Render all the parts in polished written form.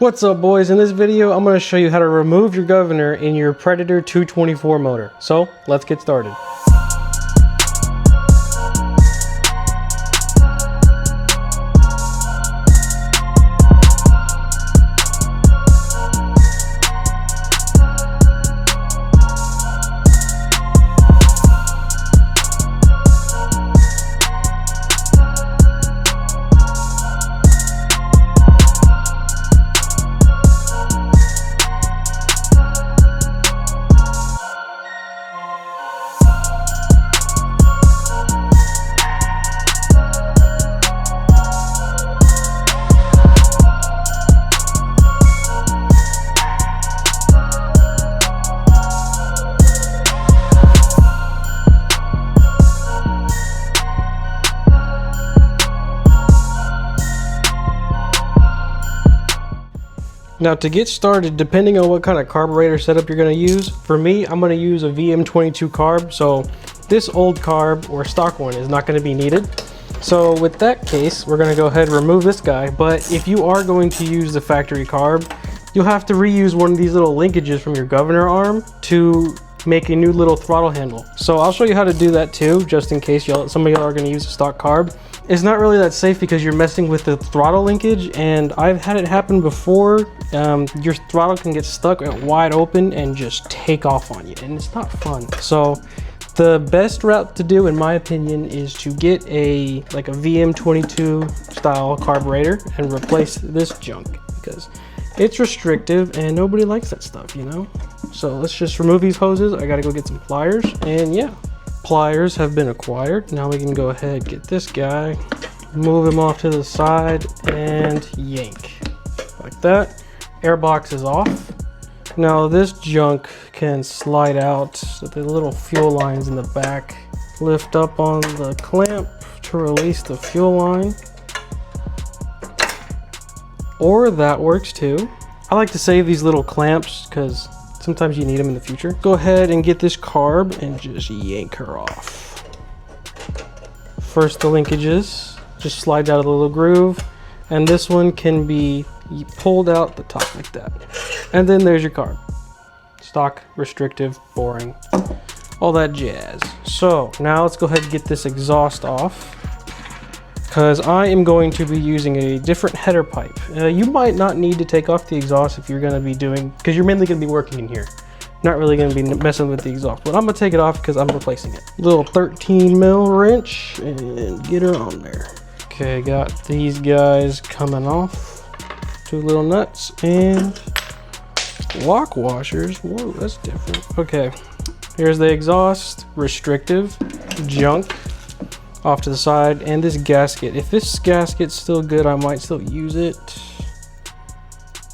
What's up, boys? In this video, I'm going to show you how to remove your governor in your Predator 224 motor. So let's get started. Now to get started, depending on what kind of carburetor setup you're going to use, for me, I'm going to use a VM22 carb. So this old carb or stock one is not going to be needed. So with that case, we're going to go ahead and remove this guy. But if you are going to use the factory carb, you'll have to reuse one of these little linkages from your governor arm to make a new little throttle handle. So I'll show you how to do that too, just in case some of y'all are going to use a stock carb. It's not really that safe because you're messing with the throttle linkage, and I've had it happen before. Your throttle can get stuck wide open and just take off on you, and it's not fun. So the best route to do, in my opinion, is to get a VM22 style carburetor and replace this junk, because it's restrictive and nobody likes that stuff, you know? So let's just remove these hoses. I gotta go get some pliers, and yeah. Pliers have been acquired. Now we can go ahead and get this guy, move him off to the side, and yank. Like that. Airbox is off. Now this junk can slide out, so the little fuel lines in the back. Lift up on the clamp to release the fuel line. Or that works too. I like to save these little clamps because sometimes you need them in the future. Go ahead and get this carb and just yank her off. First, the linkages just slides out of the little groove, and this one can be pulled out the top like that. And then there's your carb. Stock, restrictive, boring, all that jazz. So now let's go ahead and get this exhaust off, because I am going to be using a different header pipe. You might not need to take off the exhaust if you're going to be because you're mainly going to be working in here, not really going to be messing with the exhaust. But I'm going to take it off because I'm replacing it. Little 13 mil wrench and get her on there. Okay, got these guys coming off. Two little nuts and lock washers. Whoa, that's different. Okay, here's the exhaust, restrictive, junk off to the side, and this gasket. If this gasket's still good, I might still use it.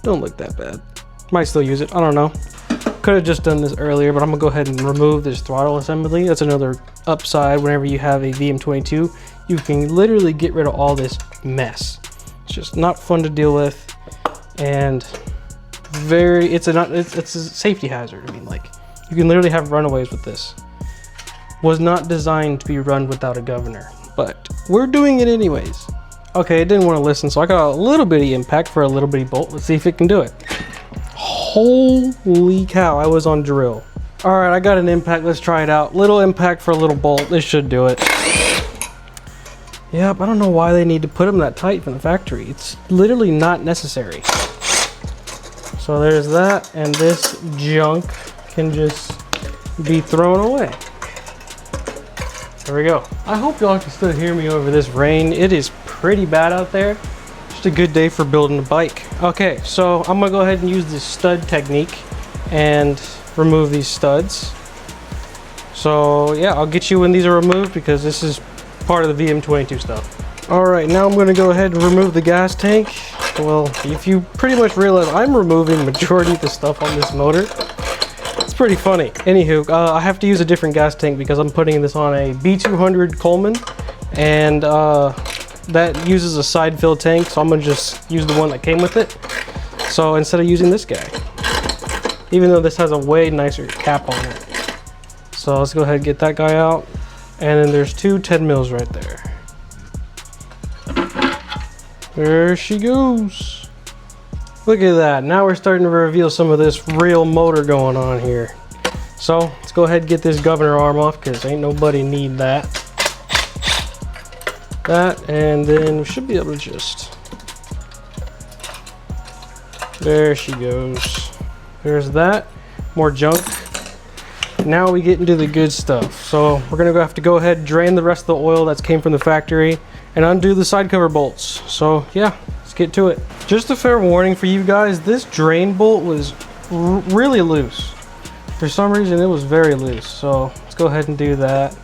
Don't look that bad. Might still use it, I don't know. Could have just done this earlier, but I'm gonna go ahead and remove this throttle assembly. That's another upside. Whenever you have a VM22, you can literally get rid of all this mess. It's just not fun to deal with, and it's a safety hazard. I mean, like, you can literally have runaways with this. Was not designed to be run without a governor, but we're doing it anyways. Okay, it didn't want to listen, so I got a little bitty impact for a little bitty bolt. Let's see if it can do it. Holy cow, I was on drill. All right, I got an impact. Let's try it out. Little impact for a little bolt. This should do it. Yep, I don't know why they need to put them that tight from the factory. It's literally not necessary. So there's that, and this junk can just be thrown away. There we go. I hope y'all can still hear me over this rain. It is pretty bad out there. Just a good day for building a bike. Okay, so I'm gonna go ahead and use this stud technique and remove these studs. So yeah, I'll get you when these are removed, because this is part of the VM22 stuff. All right, now I'm gonna go ahead and remove the gas tank. Well, if you pretty much realize, I'm removing majority of the stuff on this motor. Pretty funny. Anywho, I have to use a different gas tank because I'm putting this on a B200 Coleman, and that uses a side fill tank, so I'm gonna just use the one that came with it. So instead of using this guy, even though this has a way nicer cap on it. So let's go ahead and get that guy out, and then there's two 10 mils right there. There she goes. Look at that. Now we're starting to reveal some of this real motor going on here. So let's go ahead and get this governor arm off because ain't nobody need that. That, and then we should be able to just... There she goes. There's that. More junk. Now we get into the good stuff. So we're gonna have to go ahead and drain the rest of the oil that's came from the factory and undo the side cover bolts. So yeah, let's get to it. Just a fair warning for you guys, this drain bolt was really loose. For some reason it was very loose. So let's go ahead and do that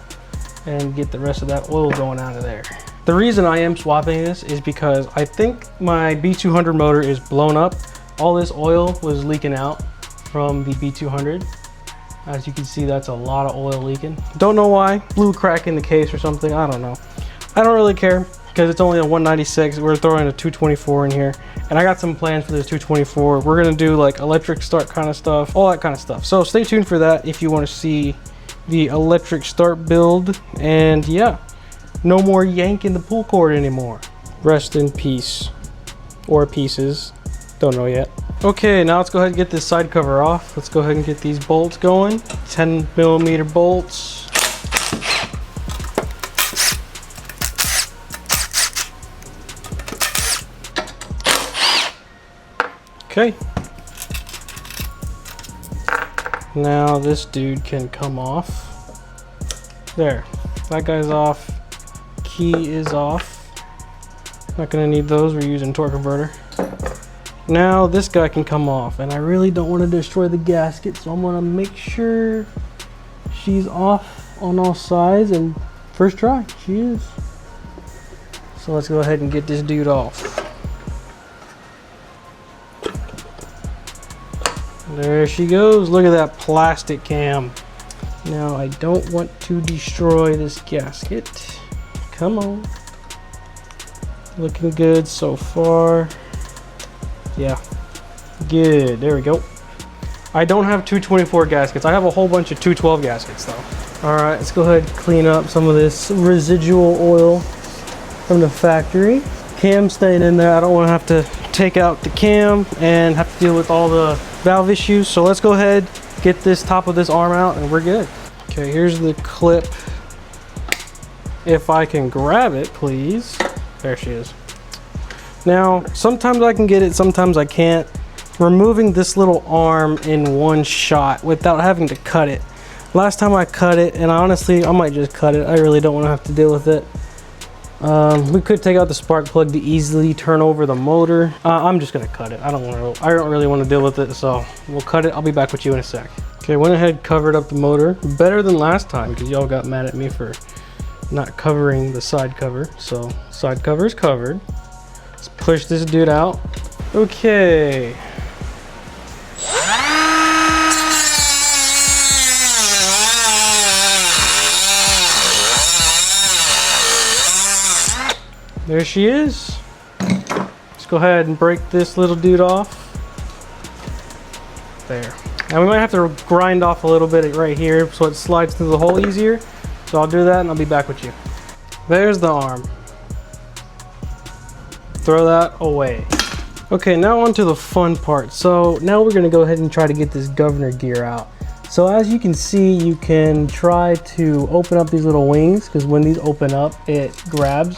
and get the rest of that oil going out of there. The reason I am swapping this is because I think my B200 motor is blown up. All this oil was leaking out from the B200. As you can see, that's a lot of oil leaking. Don't know why. Blew a crack in the case or something. I don't know. I don't really care because it's only a 196. We're throwing a 224 in here. And I got some plans for this 224. We're going to do like electric start kind of stuff, all that kind of stuff. So stay tuned for that if you want to see the electric start build. And yeah, no more yanking the pull cord anymore. Rest in peace. Or pieces. Don't know yet. Okay, now let's go ahead and get this side cover off. Let's go ahead and get these bolts going. 10mm bolts. Okay. Now this dude can come off. There. That guy's off. Key is off. Not gonna need those. We're using torque converter. Now this guy can come off, and I really don't want to destroy the gasket, so I'm going to make sure she's off on all sides, and first try, she is. So let's go ahead and get this dude off. There she goes. Look at that plastic cam. Now I don't want to destroy this gasket. Come on. Looking good so far. Yeah, good. There we go. I don't have 224 gaskets. I have a whole bunch of 212 gaskets though. All right, let's go ahead and clean up some of this residual oil from the factory. Cam staying in there. I don't want to have to take out the cam and have to deal with all the valve issues. So let's go ahead, get this top of this arm out, and we're good. Okay, here's the clip. If I can grab it, please. There she is. Now, sometimes I can get it, sometimes I can't. Removing this little arm in one shot without having to cut it. Last time I cut it, and honestly, I might just cut it. I really don't want to have to deal with it. We could take out the spark plug to easily turn over the motor. I'm just gonna cut it. I don't really want to deal with it, so we'll cut it. I'll be back with you in a sec. Okay, went ahead, covered up the motor. Better than last time, because y'all got mad at me for not covering the side cover. So, side cover is covered. Let's push this dude out. Okay. There she is. Let's go ahead and break this little dude off. There. Now we might have to grind off a little bit right here so it slides through the hole easier. So I'll do that and I'll be back with you. There's the arm. Throw that away. Okay, now on to the fun part. So now we're gonna go ahead and try to get this governor gear out. So as you can see, you can try to open up these little wings, because when these open up, it grabs.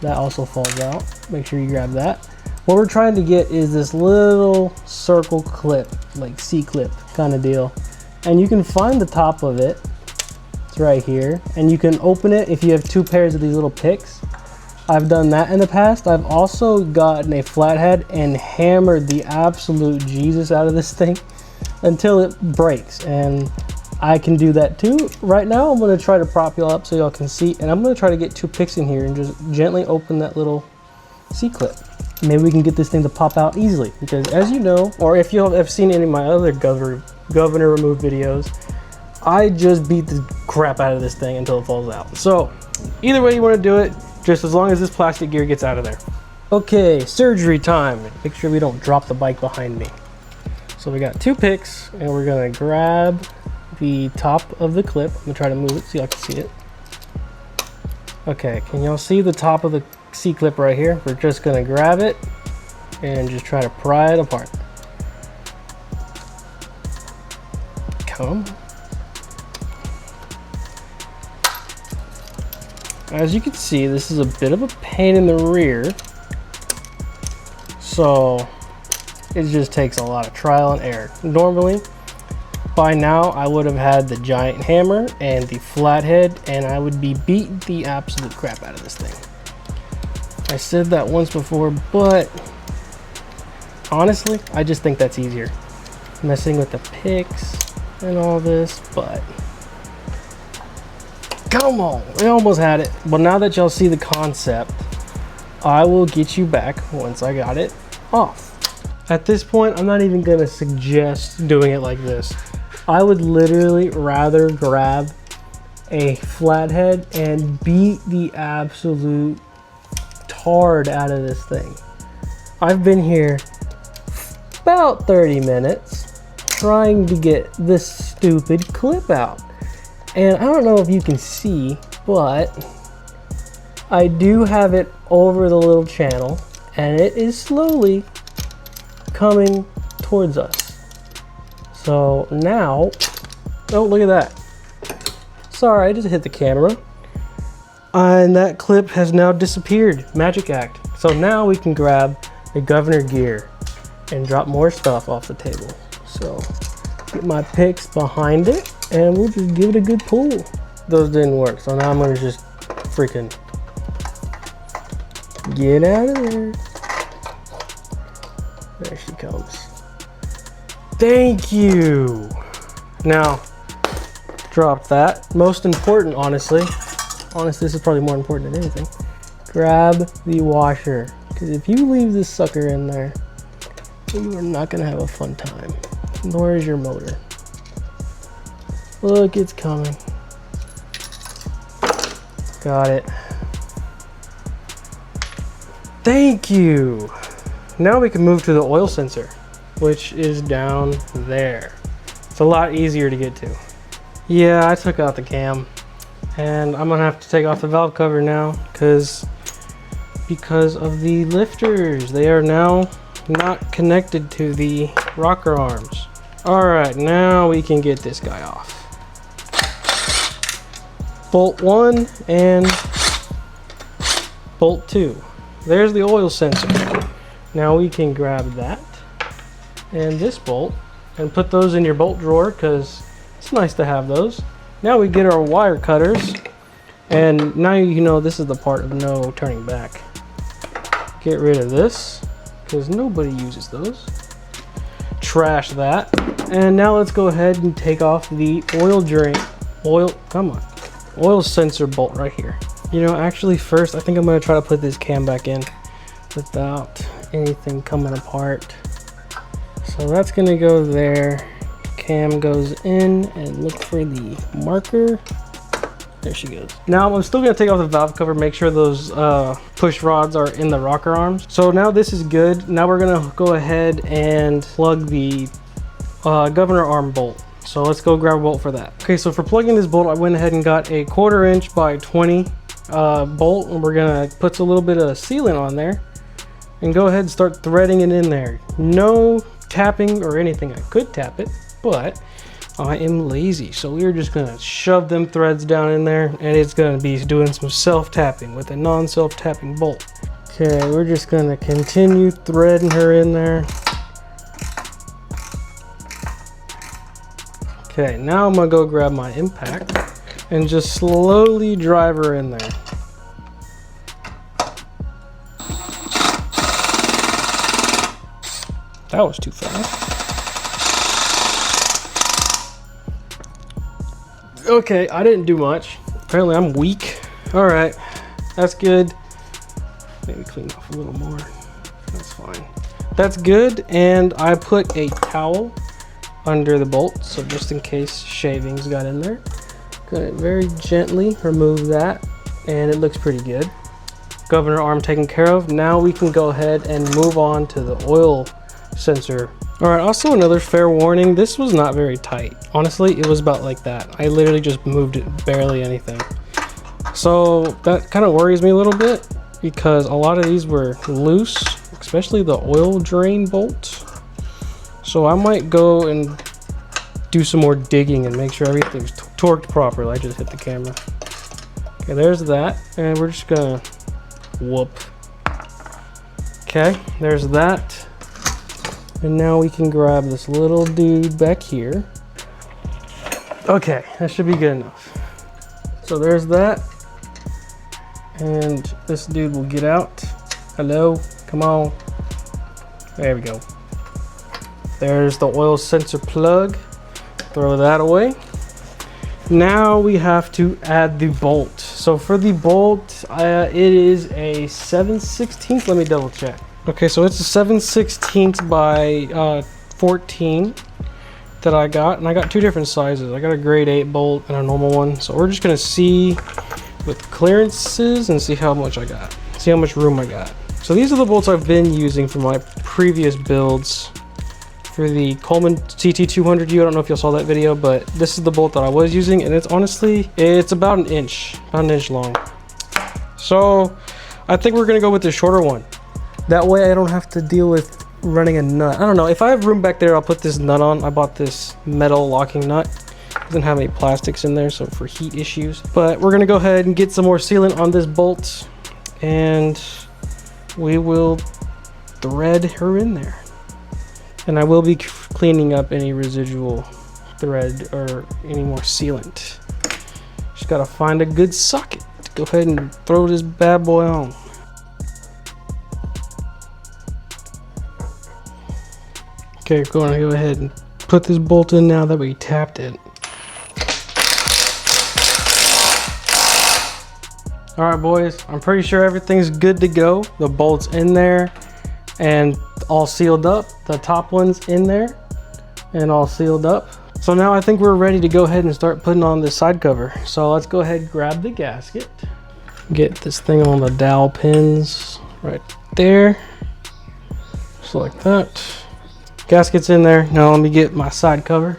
That also falls out. Make sure you grab that. What we're trying to get is this little circle clip, like C-clip kind of deal. And you can find the top of it. It's right here. And you can open it if you have two pairs of these little picks. I've done that in the past. I've also gotten a flathead and hammered the absolute Jesus out of this thing until it breaks, and I can do that too. Right now I'm going to try to prop y'all up so y'all can see, and I'm going to try to get two picks in here and just gently open that little C-clip. Maybe we can get this thing to pop out easily, because as you know, or if you have seen any of my other governor remove videos, I just beat the crap out of this thing until it falls out. So either way you want to do it, just as long as this plastic gear gets out of there. Okay, surgery time. Make sure we don't drop the bike behind me. So we got two picks, and we're gonna grab the top of the clip. I'm gonna try to move it so y'all can see it. Okay, can y'all see the top of the C-clip right here? We're just gonna grab it and just try to pry it apart. Come. As you can see, this is a bit of a pain in the rear, so it just takes a lot of trial and error. Normally, by now, I would have had the giant hammer and the flathead, and I would be beating the absolute crap out of this thing. I said that once before, but honestly, I just think that's easier. Messing with the picks and all this, but come on, I almost had it. But now that y'all see the concept, I will get you back once I got it off. At this point, I'm not even gonna suggest doing it like this. I would literally rather grab a flathead and beat the absolute tard out of this thing. I've been here about 30 minutes trying to get this stupid clip out. And I don't know if you can see, but I do have it over the little channel and it is slowly coming towards us. So now, oh, look at that. Sorry, I just hit the camera. And that clip has now disappeared. Magic act. So now we can grab a governor gear and drop more stuff off the table. So get my picks behind it and we'll just give it a good pull. Those didn't work, so now I'm gonna just freaking get out of there. There she comes. Thank you. Now, drop that. Most important, honestly, this is probably more important than anything. Grab the washer, because if you leave this sucker in there, you are not gonna have a fun time. Nor is your motor. Look, it's coming. Got it. Thank you. Now we can move to the oil sensor, which is down there. It's a lot easier to get to. Yeah, I took out the cam and I'm gonna have to take off the valve cover now because of the lifters. They are now not connected to the rocker arms. All right, now we can get this guy off. Bolt 1 and bolt 2. There's the oil sensor. Now we can grab that and this bolt and put those in your bolt drawer because it's nice to have those. Now we get our wire cutters, and now you know this is the part of no turning back. Get rid of this because nobody uses those. Trash that. And now let's go ahead and take off the oil sensor bolt right here. You know, actually first I think I'm going to try to put this cam back in without anything coming apart. So that's going to go there. Cam goes in and look for the marker. There she goes. Now I'm still going to take off the valve cover, make sure those push rods are in the rocker arms. So now this is good. Now we're going to go ahead and plug the governor arm bolt. So let's go grab a bolt for that. Okay, so for plugging this bolt, I went ahead and got a 1/4 inch by 20 bolt, and we're gonna put a little bit of sealant on there and go ahead and start threading it in there. No tapping or anything. I could tap it, but I am lazy. So we're just gonna shove them threads down in there, and it's gonna be doing some self-tapping with a non-self-tapping bolt. Okay, we're just gonna continue threading her in there. Okay, now I'm gonna go grab my impact and just slowly drive her in there. That was too fast. Okay, I didn't do much. Apparently I'm weak. All right, that's good. Maybe clean off a little more. That's fine. That's good, and I put a towel under the bolt, so just in case shavings got in there. Gonna very gently remove that, and it looks pretty good. Governor arm taken care of. Now we can go ahead and move on to the oil sensor. All right, also another fair warning, this was not very tight. Honestly, it was about like that. I literally just moved it barely anything. So that kind of worries me a little bit because a lot of these were loose especially the oil drain bolt. So I might go and do some more digging and make sure everything's torqued properly. I just hit the camera. Okay, there's that, and we're just gonna whoop. Okay, there's that. And now we can grab this little dude back here. Okay, that should be good enough. So there's that. And this dude will get out. Hello, come on. There we go. There's the oil sensor plug. Throw that away. Now we have to add the bolt. So for the bolt, it is a 7/16. Let me double check. Okay, so it's a 7/16 by 14 that I got, and I got two different sizes. I got a grade 8 bolt and a normal one. So we're just gonna see with clearances and see how much I got. See how much room I got. So these are the bolts I've been using for my previous builds. For the Coleman CT200U, I don't know if y'all saw that video, but this is the bolt that I was using, and it's honestly, it's about an inch long. So I think we're gonna go with the shorter one. That way I don't have to deal with running a nut. I don't know, if I have room back there, I'll put this nut on. I bought this metal locking nut. Doesn't have any plastics in there, so for heat issues. But we're gonna go ahead and get some more sealant on this bolt, and we will thread her in there. And I will be cleaning up any residual thread or any more sealant. Just gotta find a good socket to go ahead and throw this bad boy on. Okay, we're gonna go ahead and put this bolt in now that we tapped it. All right, boys, I'm pretty sure everything's good to go. The bolt's in there and all sealed up. The top one's in there and all sealed up. So now I think we're ready to go ahead and start putting on this side cover. So let's go ahead and grab the gasket. Get this thing on the dowel pins right there. Just like that. Gasket's in there. Now let me get my side cover.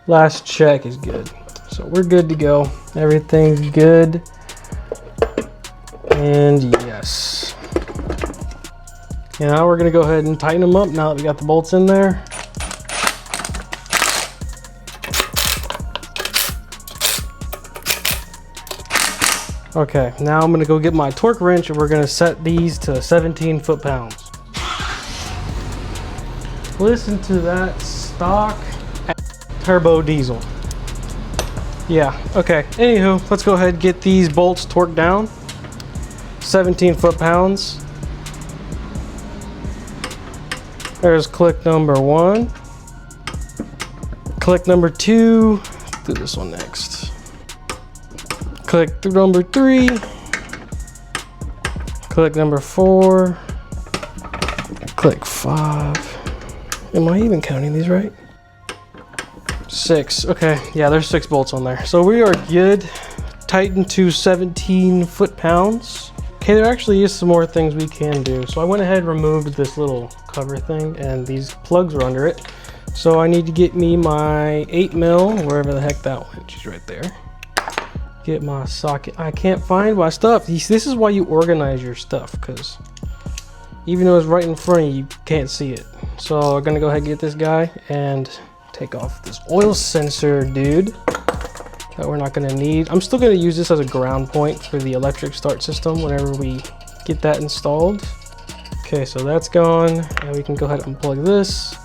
Last check is good. So we're good to go. Everything's good. And yes. And now we're gonna go ahead and tighten them up now that we got the bolts in there. Okay, now I'm gonna go get my torque wrench and we're gonna set these to 17 foot-pounds. Listen to that stock turbo diesel. Yeah, okay. Anywho, let's go ahead and get these bolts torqued down. 17 foot-pounds. There's click number 1. Click number 2. Do this one next. Click through number 3. Click number 4. Click 5. Am I even counting these right? 6. Okay, yeah, there's 6 bolts on there. So we are good. Tightened to 17 foot-pounds. Okay, there actually is some more things we can do. So I went ahead and removed this little cover thing, and these plugs are under it. So I need to get me my 8mm, wherever the heck that went. She's right there. Get my socket. I can't find my stuff. This is why you organize your stuff, because even though it's right in front of you, you can't see it. So I'm gonna go ahead and get this guy and take off this oil sensor dude that we're not gonna need. I'm still gonna use this as a ground point for the electric start system whenever we get that installed. Okay, so that's gone, and we can go ahead and unplug this.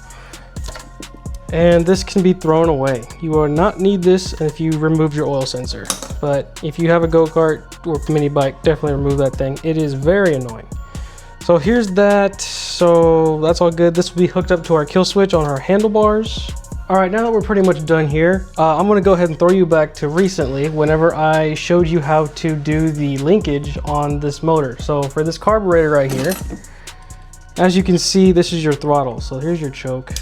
And this can be thrown away. You will not need this if you remove your oil sensor. But if you have a go-kart or mini bike, definitely remove that thing. It is very annoying. So here's that. So that's all good. This will be hooked up to our kill switch on our handlebars. All right, now that we're pretty much done here, I'm gonna go ahead and throw you back to recently whenever I showed you how to do the linkage on this motor. So for this carburetor right here, as you can see, this is your throttle. So here's your choke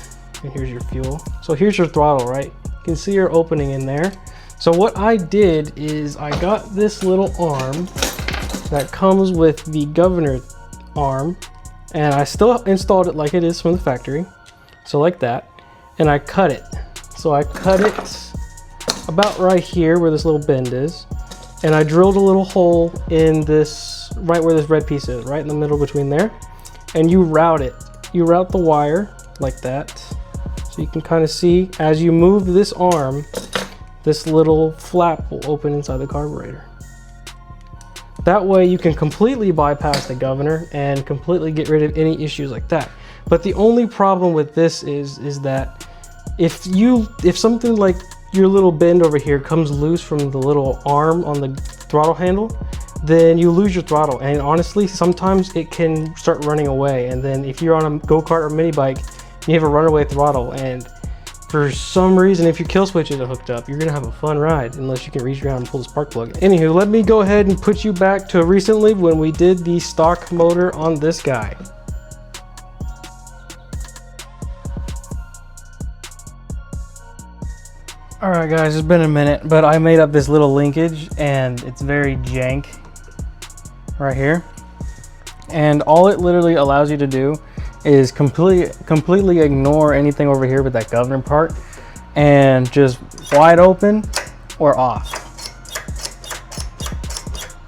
and here's your fuel. So here's your throttle, right? You can see your opening in there. So what I did is I got this little arm that comes with the governor arm, and I still installed it like it is from the factory. So like that. And I cut it. So I cut it about right here where this little bend is. And I drilled a little hole in this, right where this red piece is, right in the middle between there. and you route it. You route the wire like that. So you can kind of see as you move this arm, this little flap will open inside the carburetor. That way you can completely bypass the governor and completely get rid of any issues like that. But the only problem with this is that if something like your little bend over here comes loose from the little arm on the throttle handle, then you lose your throttle. And honestly, sometimes it can start running away. And then if you're on a go-kart or mini bike, you have a runaway throttle, and for some reason, if your kill switch isn't hooked up, you're gonna have a fun ride unless you can reach around and pull the spark plug. Anywho, let me go ahead and put you back to recently when we did the stock motor on this guy. All right guys, it's been a minute, but I made up this little linkage and it's very jank right here. And all it literally allows you to do is completely ignore anything over here with that governor part and just wide open or off.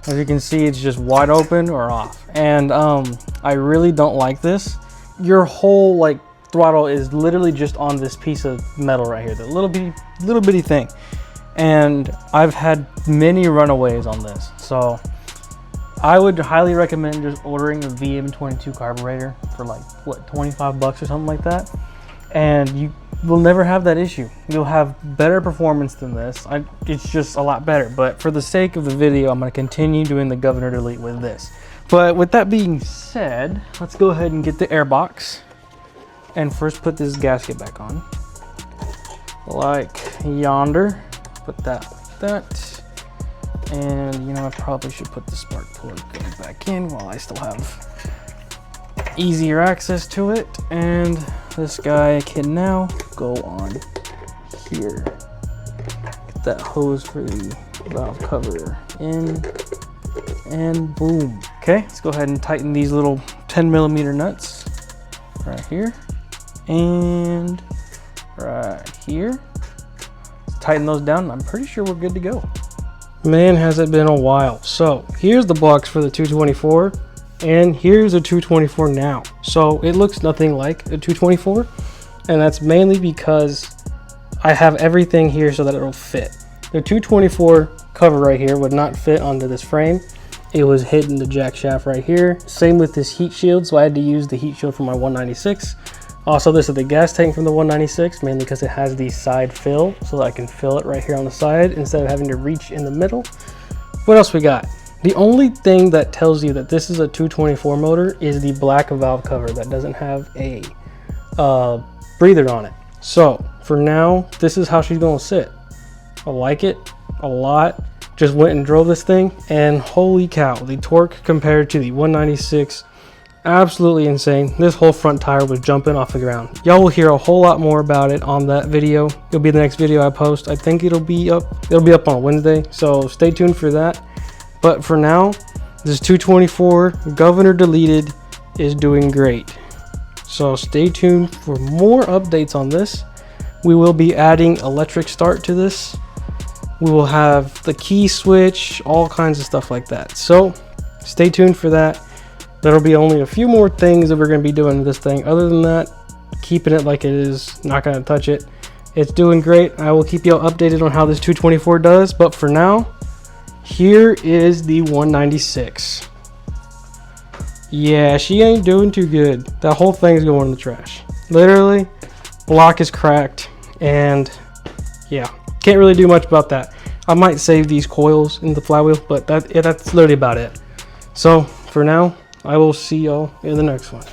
As you can see, it's just wide open or off. And I really don't like this. Your whole like throttle is literally just on this piece of metal right here, the little bitty thing. And I've had many runaways on this. So I would highly recommend just ordering a VM22 carburetor for like, what, 25 bucks or something like that. And you will never have that issue. You'll have better performance than this. It's just a lot better. But for the sake of the video, I'm gonna continue doing the governor delete with this. But with that being said, let's go ahead and get the air box. And first put this gasket back on. Like yonder. Put that like that. And you know, I probably should put the spark plug back in while I still have easier access to it. And this guy can now go on here. Get that hose for the valve cover in, and boom. Okay, let's go ahead and tighten these little 10mm nuts right here and right here. Tighten those down. I'm pretty sure we're good to go. Man, has it been a while. So here's the box for the 224 and here's a 224 now. So it looks nothing like a 224, and that's mainly because I have everything here so that it'll fit. The 224 cover right here would not fit onto this frame. It was hitting the jack shaft right here. Same with this heat shield, so I had to use the heat shield from my 196. Also, this is the gas tank from the 196, mainly because it has the side fill, so that I can fill it right here on the side instead of having to reach in the middle. What else we got? The only thing that tells you that this is a 224 motor is the black valve cover that doesn't have a breather on it. So for now, this is how she's gonna sit. I like it a lot. Just went and drove this thing, and holy cow, the torque compared to the 196, absolutely insane. This whole front tire was jumping off the ground. Y'all will hear a whole lot more about it on that video. It'll be the next video I post. I think it'll be up on Wednesday, so stay tuned for that. But for now, this 224 governor deleted is doing great. So stay tuned for more updates on this. We will be adding electric start to this. We will have the key switch, all kinds of stuff like that. So stay tuned for that. There'll be only a few more things that we're going to be doing with this thing. Other than that, keeping it like it is, not going to touch it. It's doing great. I will keep y'all updated on how this 224 does. But for now, here is the 196. Yeah, she ain't doing too good. That whole thing's going in the trash. Literally, block is cracked. And yeah, can't really do much about that. I might save these coils in the flywheel, but that's literally about it. So for now, I will see y'all in the next one.